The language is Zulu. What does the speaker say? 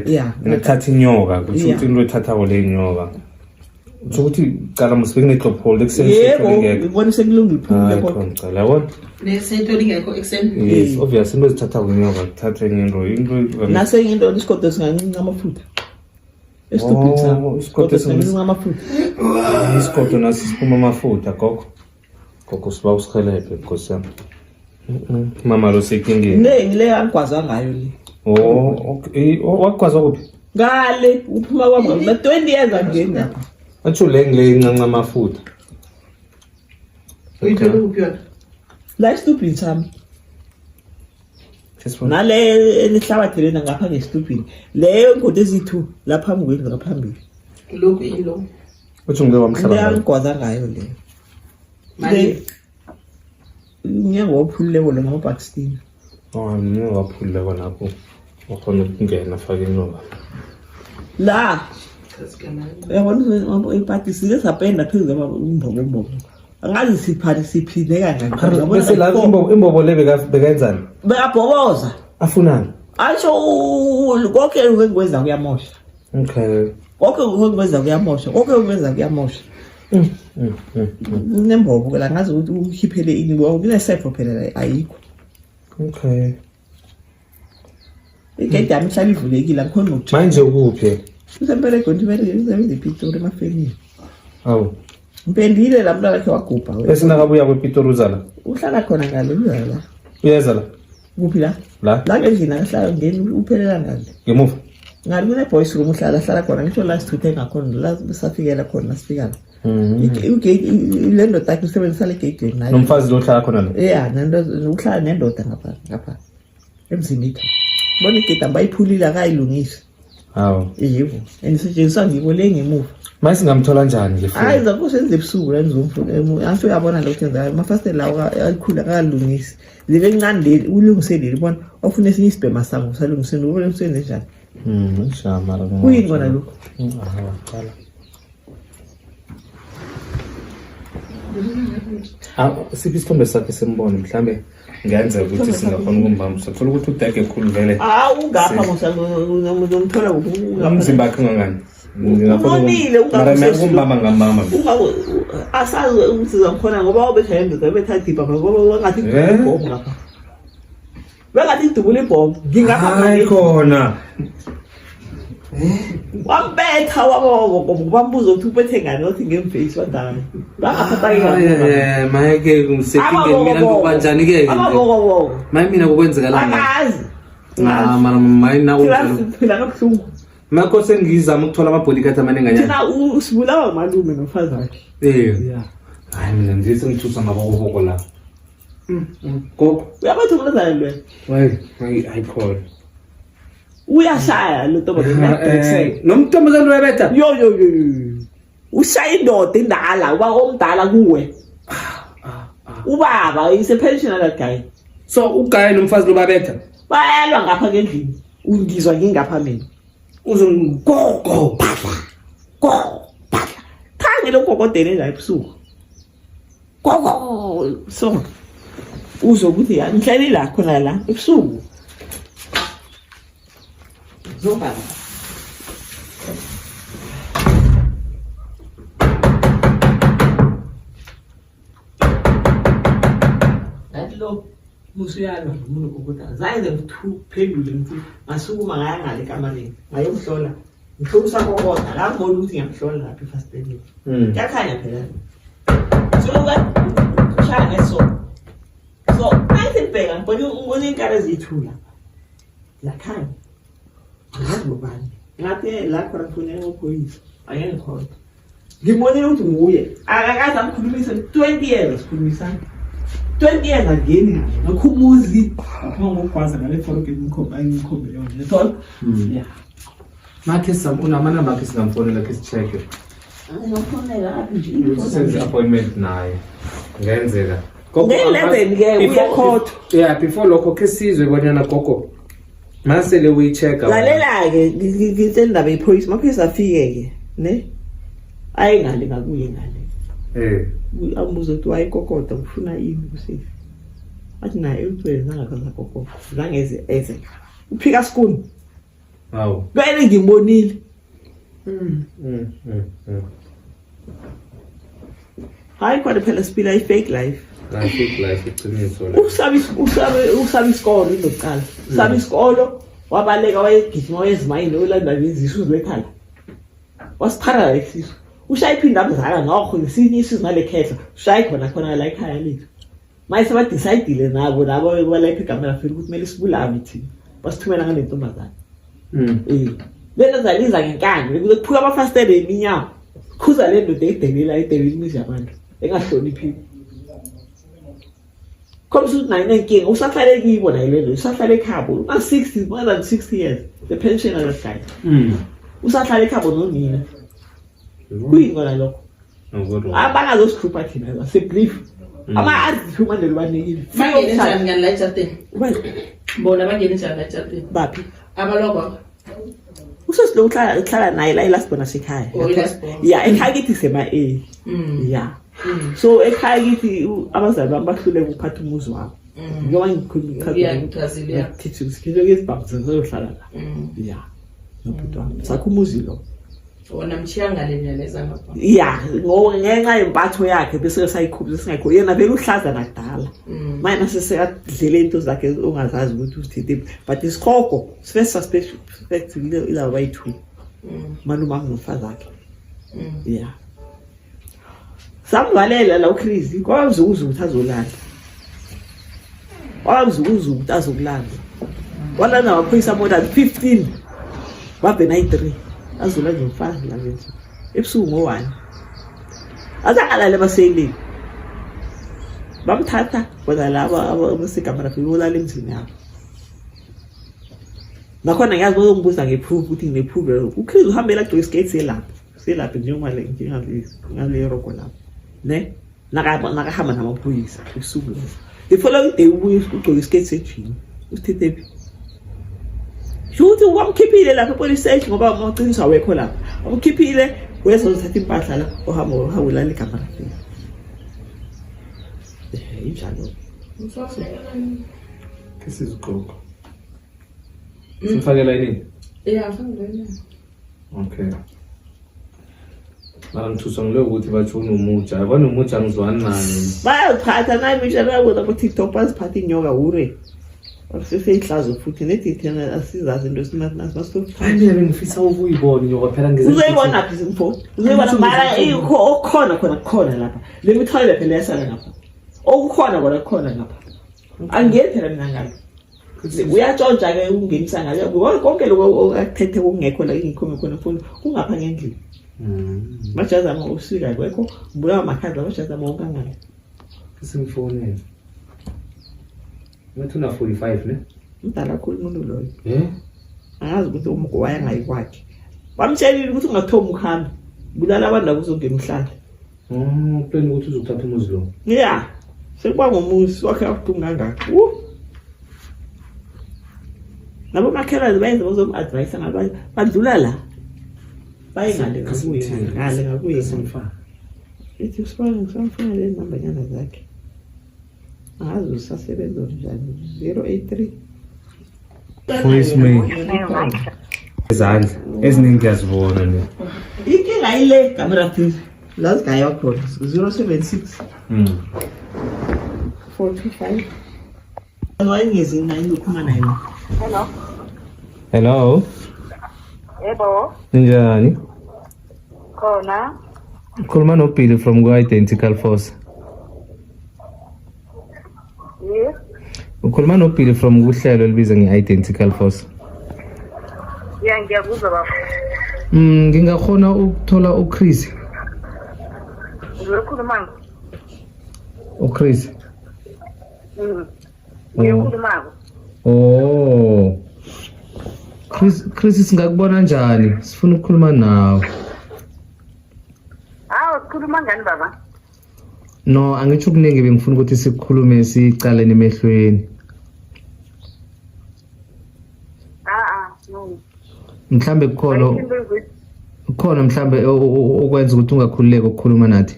Yeah. Ngithatha inyoka ukuthi into ethatha kole inyoka. Ukuthi qala musibeke neqophold ekuseni ngeke. Ngibona sekulungile iphumile kodwa. Ngicela yabona. Nesento lingekho ekseni. Yes, obviously into ezithatha kwenyoka kuthatha into nase into isikode singancinca amafutha. Estupid sami. Isikode singancinca amafutha. Isikode naso siphuma amafutha gogo. Gogo siba usihelebhe Nkosi yami. Mama lo sekingeni. Ngile angikwaza ngayo le. Okay. Wakwaza kuphi? Ngale uphuma kwami na 20 years again lapha. Athi ngile incanca amafutha. Uyithole kuphi yona? La stupid sami. Nale elihlabathi lena ngapha nge-stupid. Leyo ingodi ezithu lapha ngwini ngaphambili. Lokhu yilo. Uthi ngeke wamhlaba. Ngiyangikwaza ngayo le. Manje ngiyawophulile wona ngama-Buckskin. Ngiyawophulile kona lapho. Ukhona ukungena afake inyoka. La. Yabona ipati sike sapenda phezulu kwambobo. Angazi siphali siphinde kangaka. Bese la imbobo le bekayenzani? Bekabhokoza. Afunani? Asho konke ukwenza kuyamosha. Okay. Konke ukwenza kuyamosha. Konke ukwenza kuyamosha. Nembobo ke la ngazi ukuthi ukhiphele ini ngoba kunesepho phela ayikho. Okay. Igedi yami ihlala ivulekile akukhona ukuthi. Manje ukuphi? Usempela eGontibelela isebenza ePitori emafemini. Awu. Mpendile la mntwana wakhe wagubha. Bese nakabuya kwePitori uzala. Uhlala khona ngale uyala. Uyeza la? Kuphi la? La endlini ahlala ngeni uphelela ngale. Ngemuva. Ngale kune boys room uhlala khona ngisho la sithuthe ngakhona la besafikela khona sifikana. Le ndoda yakhe usebenzisa le gate nayo. Nomfazi lo hlala khona la? Yeah, uhlala nendoda ngapha. Emzini ethu. Bona igate abayiphulile akayilungisa. Hawo. Yebo. Enisetshenziswa ngibo le ngemuva. Mase singamthola njani nje? Hayi zakusenze ebusuku la nizomfuna. Angisho uyabona lokho enzayo. Mafasitela lawo alikhula akalungisi. Libe encane le ulungiselile bona ofuna esinye isibhema sango salungiseni ubone umsebenzi njani. Ngishama la. Kuyini kona lokho? Qala. Siphi isithombe sakhe sembone mhlambe ngiyenza ukuthi singakhona ukumbamba. Thola ukuthi udake ekhulu vele. Ungapha ngomthola umzimba wakhe ngangani? Ngingafuna ukumbamba ngambamba. Asazi ukuthi sizakhona ngoba ubethayenda bethatha ibhamba ngoba ngathi ibhomba ngapha. Bengathi idubula ibhomba. Ngingapha khona. Wambetha wabambuza ukuthi ubethe ngani wathi ngemface wadala. Bangaphatha mayeke ngisekingeni mina ngobanjani ke? Maye mina kokwenzeka la. Akazi. Mara mayina unjalo. Phela kabuhlungu. Makho sengizama ukuthola amabodyguard amaninganyana. Thina usibulawa malume nomfazi wakhe. Yeah. Hayi mina ngithi ngithusa ngabokoko la. Gogo. Uyabathi umntazana lo. Ayikho. Uyashaya lo ntombazana. Nomntombazana uyabetha. Yo. Ushaya indoda indala uba omdala kuwe. Ubaba is a pensioner guy. So ugaye nomfazi lo babetha. Bayalwa ngapha ngendlini. Ungizwa ngingapha mina. Uzongogo phatha. Gogo phatha. Khangela ugogodele la ebusuku. Gogo. So uzokuthi ya ngihleli la khona la ebusuku. Zobaba. Lo musuyalo umuntu ukuthi zayenze ngithuphendule ngithi masukuma ngayangale kamalini ngayomhlola ngihlola kokodwa la ngibona ukuthi ngiyamhlola lapha efasteni yakhanya phela soka chane so ayibheka ngibona inkara ezithula lakhanya ngizobani ngathi la khona kufuneka uphoyisa ayengikhona ngibonile ukuthi nguye akakaze amkhulumise 20 years sikhulumisana 20 years again ngakhumuzi ngokwaza ngale forke ngikhoba yona thola yeah makhe unamana makhe singamfonela ke sicheck ngomfonela aphi nje senze appointment naye ngenzeka nge-11 ke uyakhotha yeah before lokho ke sizwe bonyana gogo masele uyichecka lalela ke ngithe indaba yepolice maphisa afike ke ne ayingale ngakuye ngale ambuzo ukuthi wayikokoda ufuna ini kusifi athi naye uthwele ngakaza kokoko zangeze eze uphika skuni Hawu. Vele ngimbonile. Hayi khona phela siphila i-fake life. Fake life iqiniso la. Usaba isikolo izoqala. Usaba isikolo wabaleka wayegijima wayezimayini olanda izisu zekhaya. Wasiphara isisu. Ushaya iphinda abazala ngakho ngesinye isisu ngale khehla. Ushaya khona la ekhaya lethu. Mase ba decide nabo balapha igama lafika ukuthi kumele sibulawe thina. Basithumela ngale ntombazana. Lena zaliza ngenkani bekuphuka abafastele eminyango. Khuza le ndoda edelela imizi yabantu engahloniphi. Komsuthi nayo nenkinga usahlale kibo nayo lelo usahlale ekhabo uma 60 more than 60 years the pensioner that guy. Usahlale ekhabo nonina. Kuyingona lokho. Abangazosikhupha thina se brief. Ama artist manje libanikile. Mangene njani ngani la ejardini? Bona bangene njani la ejardini? Baphi? Abaloko. Usosilo uhlala naye la ilasibona sekhaya. Yeah, ekhaya kithi sema yeah. So ekhaya kithi abazali bami bahlule ukuphatha umuzi wabo. Ngoba ngikuchazile. Kithi sikho ngesibhamuza zohlala la. Yeah. Noputwa. Sakho umuzi lo. Wona mchiya ngale nyaleza ngapha. Yeah, ngoba ngenxa yempatho yakhe bese sayikhupha singekho yena vele uhlaza nakudala. Manje sesekadlela into zakhe ongazazi ukuthi uthithiphi but isikhoko first suspect ila bayithu. Manuma ngumfazi wakhe. Yeah. Samvalela la uChris kwamzuzu ukuthi azolanda. Kwamzuzu ukuthi azokulanda. Wala namaphoyisa more than 15. Babe 93. Azula ngomfazi la bethu. Ebusuku ngo1. Azakalale baseyilini. Bamthatha bona laba abasegamara filolala emzini yabo. Nakhona ngiyazi bazongibuza ngeproof ukuthi ngineproof. uChris uhambela Joyce Gates selapha njengoba le ngale roko lapha. Ne? Nakahamba namaphoyisa ebusuku. The following day uJoyce Gates ejini. Uthethephi? Shuthi wamkhiphile lapha police station ngoba umaqiniso awekho lapha. Umkhiphile wezothatha impahla la ohawula igama lakhe. Injalo. Kesizigqoko. Sifakela yini? Yeah, ngifakela. Okay. Mara ngithuswa ngilo ukuthi bathi unumutsha. Abanumutsha ngizwana naye. Bayaphatha naye bishara ukuthi ku TikTok basiphatha inyoka ure. Seyihlazo futhi nethi thina asizazi into simasifuna. Hayi mina ngifisa ukuyibona inyoka phela ngizwe. Uzoyibona phi simfo? Uzoyibona mara ikho okhona lapha. Le mithwalo phela yasala lapha. Okukhona khona lapha. Angeke phela mina ngalo. Uyatshontsha ke ungenisa ngalo. Konke lokho akuthethe kungekho la ingikhomi khona mfundo kungapha ngendlela. Bajaza ama usika kwekho mbulawa makhadi bajaza ama ongangani. Simfonela. Mathuna 45 ne? Mdala kakhulu umuntu loyo. Angazi ukuthi umgowaya ngayikwakhe. Bamtshelile ukuthi ungathomi ukhamba. Bulala abantu akuzongena uhlala. Plan ukuthi uzothatha umuzi lo. Yeah. Sekuba ngomuzi wakhe akuphuma kangaka. Nabo makhelwane bayenza bazomadvise ngabanye. Badlula la. Bayingale ngakuye simfana. Ithi usifana le namba nyana zakhe. Angazi usasebenza njani 083 Voice mail. Izandla eziningi ngiyazibona ne. Inkinga ile camera please. Last guy yakho 076 425 Wayengezi nani ukhuluma naye. Hello. Hello. Yebo. Njani? Khona. Ukhuluma noBilly from Identical Force. Yes. Ukhuluma noBilly from kuhlelo elibiza nge-Identical Force. Yeah, ngiyakuzwa baba. Ngingakhona ukuthola uChris. Ngizokhuluma. uChris. Ngiyokhuluma. Oh. Chris singakubona njani? Sifuna ukukhuluma nawe. Ukhuluma ngani baba? No, angitsho kuningi bengifuna ukuthi sikhulume sicaleni emehlweni. No. Mhlambe kukhona mhlambe okwenza ukuthi ungakhululeki ukukhuluma nathi.